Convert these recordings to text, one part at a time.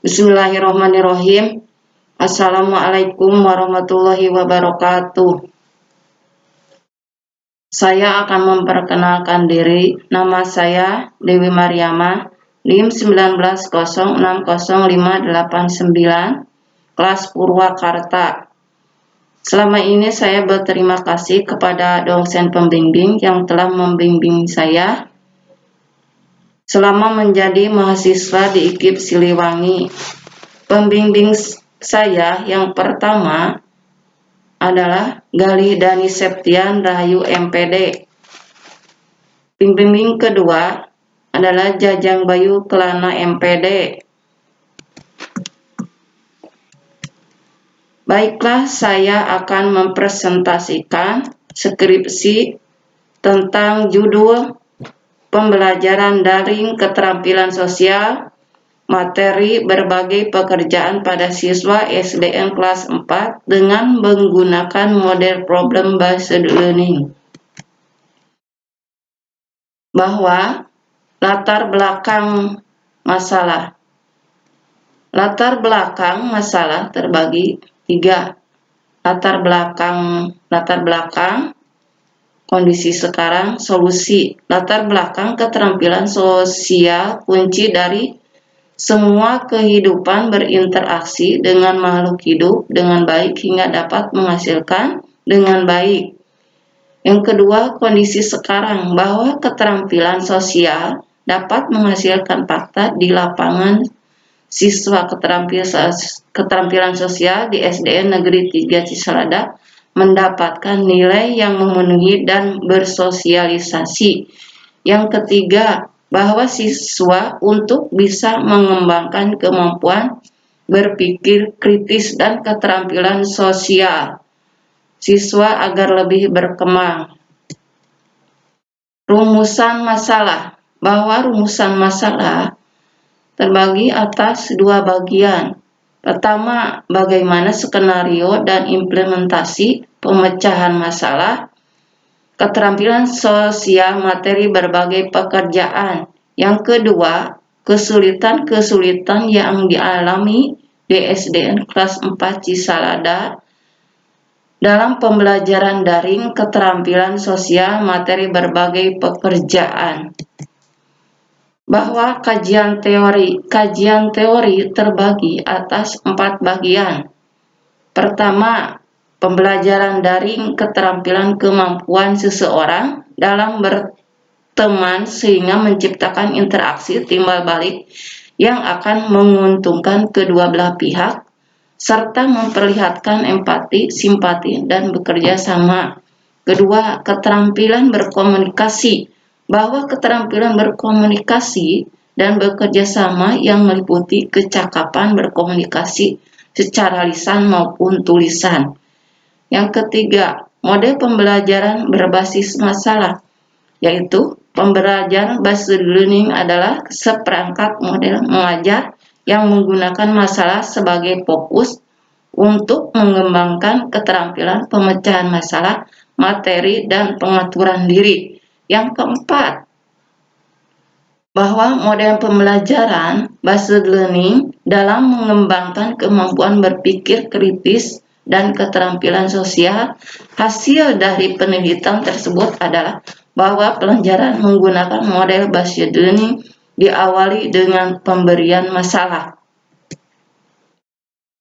Bismillahirrahmanirrahim. Assalamualaikum warahmatullahi wabarakatuh. Saya akan memperkenalkan diri. Nama saya Dewi Mariama, NIM 19060589, kelas Purwakarta. Selama ini saya berterima kasih kepada dosen pembimbing yang telah membimbing saya selama menjadi mahasiswa di IKIP Siliwangi. Pembimbing saya yang pertama adalah Gali Dani Septian Rahayu MPD. Pembimbing kedua adalah Jajang Bayu Kelana MPD. Baiklah, saya akan mempresentasikan skripsi tentang judul Pembelajaran Daring Keterampilan Sosial, materi berbagai pekerjaan pada siswa SDN kelas 4 dengan menggunakan model problem based learning. Bahwa latar belakang masalah. Latar belakang masalah terbagi 3. Latar belakang kondisi sekarang, solusi. Latar belakang keterampilan sosial kunci dari semua kehidupan berinteraksi dengan makhluk hidup dengan baik hingga dapat menghasilkan dengan baik. Yang kedua, kondisi sekarang, bahwa keterampilan sosial dapat menghasilkan fakta di lapangan. Siswa keterampilan sosial di SDN Negeri 3 Cisalada mendapatkan nilai yang memenuhi dan bersosialisasi. Yang ketiga, bahwa siswa untuk bisa mengembangkan kemampuan berpikir kritis dan keterampilan sosial siswa agar lebih berkembang. Rumusan masalah, bahwa rumusan masalah terbagi atas 2 bagian. Pertama, bagaimana skenario dan implementasi pemecahan masalah. Keterampilan sosial materi berbagai pekerjaan. Yang kedua, kesulitan-kesulitan yang dialami di SDN kelas 4 Cisalada dalam pembelajaran daring keterampilan sosial materi berbagai pekerjaan. Bahwa kajian teori terbagi atas 4 bagian. Pertama, pembelajaran daring keterampilan kemampuan seseorang dalam berteman sehingga menciptakan interaksi timbal balik yang akan menguntungkan kedua belah pihak serta memperlihatkan empati, simpati, dan bekerja sama. Kedua, keterampilan berkomunikasi, bahwa keterampilan berkomunikasi dan bekerja sama yang meliputi kecakapan berkomunikasi secara lisan maupun tulisan. Yang ketiga, model pembelajaran berbasis masalah, yaitu pembelajaran based learning adalah seperangkat model mengajar yang menggunakan masalah sebagai fokus untuk mengembangkan keterampilan pemecahan masalah, materi, dan pengaturan diri. Yang keempat, bahwa model pembelajaran based learning dalam mengembangkan kemampuan berpikir kritis dan keterampilan sosial. Hasil dari penelitian tersebut adalah bahwa pelajaran menggunakan model based learning diawali dengan pemberian masalah.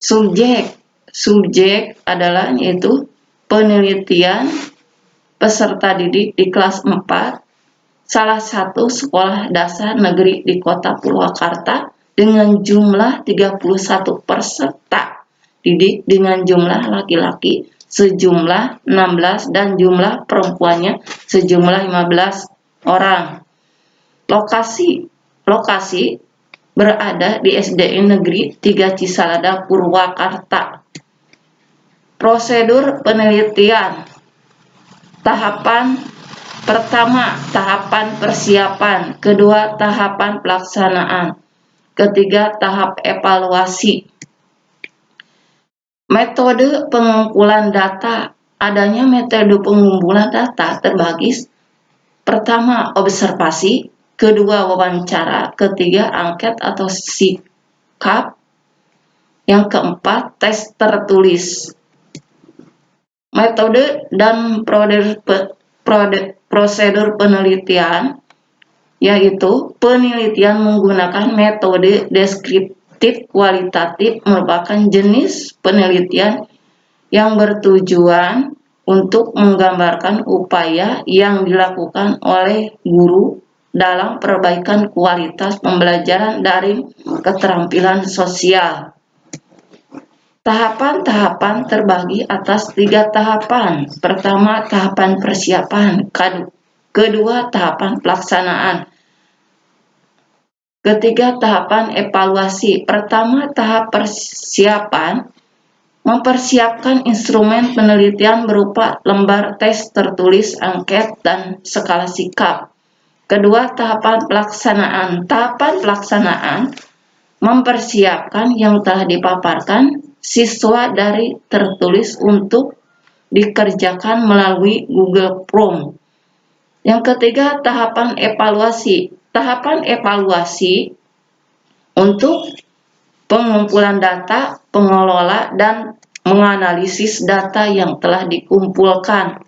Subjek adalah yaitu penelitian peserta didik di kelas 4 salah satu sekolah dasar negeri di kota Purwakarta dengan jumlah 31 peserta didik dengan jumlah laki-laki sejumlah 16 dan jumlah perempuannya sejumlah 15 orang. Lokasi berada di SDN Negeri 3 Cisalada, Purwakarta. Prosedur penelitian. Tahapan pertama, tahapan persiapan. Kedua, tahapan pelaksanaan. Ketiga, tahap evaluasi. Metode pengumpulan data. Adanya metode pengumpulan data terbagi: pertama, observasi. Kedua, wawancara. Ketiga, angket atau sikap. Yang keempat, tes tertulis. Metode dan prosedur penelitian, yaitu penelitian menggunakan metode deskriptif kualitatif merupakan jenis penelitian yang bertujuan untuk menggambarkan upaya yang dilakukan oleh guru dalam perbaikan kualitas pembelajaran daring keterampilan sosial. Tahapan-tahapan terbagi atas 3 tahapan. Pertama, tahapan persiapan. Kedua, tahapan pelaksanaan. Ketiga, tahapan evaluasi. Pertama, tahap persiapan, mempersiapkan instrumen penelitian berupa lembar tes tertulis, angket, dan skala sikap. Kedua, tahapan pelaksanaan. Tahapan pelaksanaan mempersiapkan yang telah dipaparkan siswa dari tertulis untuk dikerjakan melalui Google Form. Yang ketiga, tahapan evaluasi. Tahapan evaluasi untuk pengumpulan data, pengelola, dan menganalisis data yang telah dikumpulkan.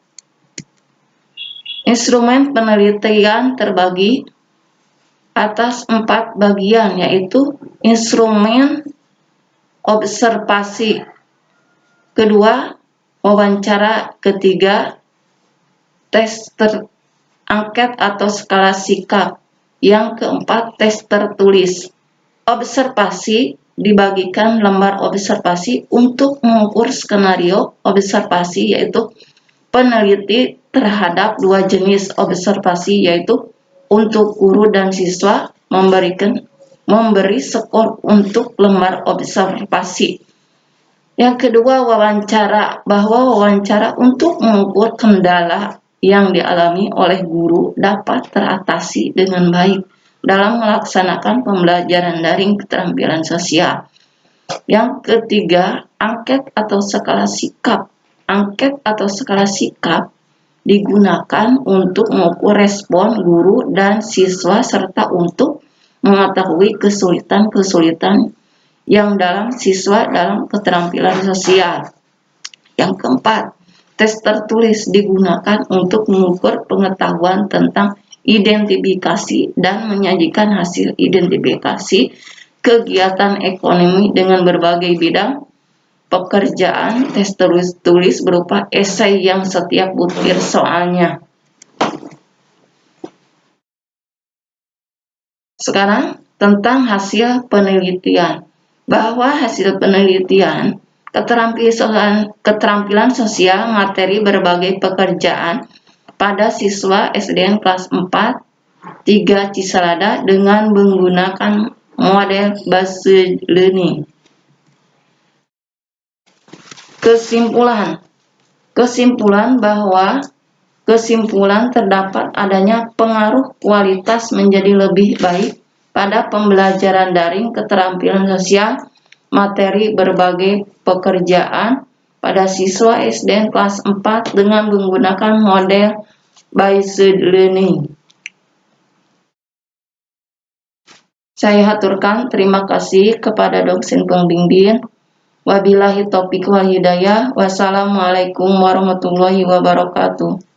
Instrumen penelitian terbagi atas 4 bagian, yaitu instrumen observasi. Kedua, wawancara. Ketiga, tes angket atau skala sikap. Yang keempat, tes tertulis. Observasi dibagikan lembar observasi untuk mengukur skenario observasi, yaitu peneliti terhadap 2 jenis observasi, yaitu untuk guru dan siswa memberi skor untuk lembar observasi. Yang kedua, wawancara, bahwa wawancara untuk mengukur kendala yang dialami oleh guru dapat teratasi dengan baik dalam melaksanakan pembelajaran daring keterampilan sosial. Yang ketiga, angket atau skala sikap. Angket atau skala sikap digunakan untuk mengukur respon guru dan siswa serta untuk mengetahui kesulitan-kesulitan yang dalam siswa dalam keterampilan sosial. Yang keempat, tes tertulis digunakan untuk mengukur pengetahuan tentang identifikasi dan menyajikan hasil identifikasi kegiatan ekonomi dengan berbagai bidang pekerjaan. Tes tulis berupa esai yang setiap butir soalnya. Sekarang tentang hasil penelitian, bahwa hasil penelitian keterampilan sosial materi berbagai pekerjaan pada siswa SDN kelas 4 3 Cisalada dengan menggunakan model based learning. Kesimpulan terdapat adanya pengaruh kualitas menjadi lebih baik pada pembelajaran daring keterampilan sosial materi berbagai pekerjaan pada siswa SDN kelas 4 dengan menggunakan model based learning. Saya haturkan terima kasih kepada dosen pembimbing. Wabillahi taufiq wal hidayah. Wassalamualaikum warahmatullahi wabarakatuh.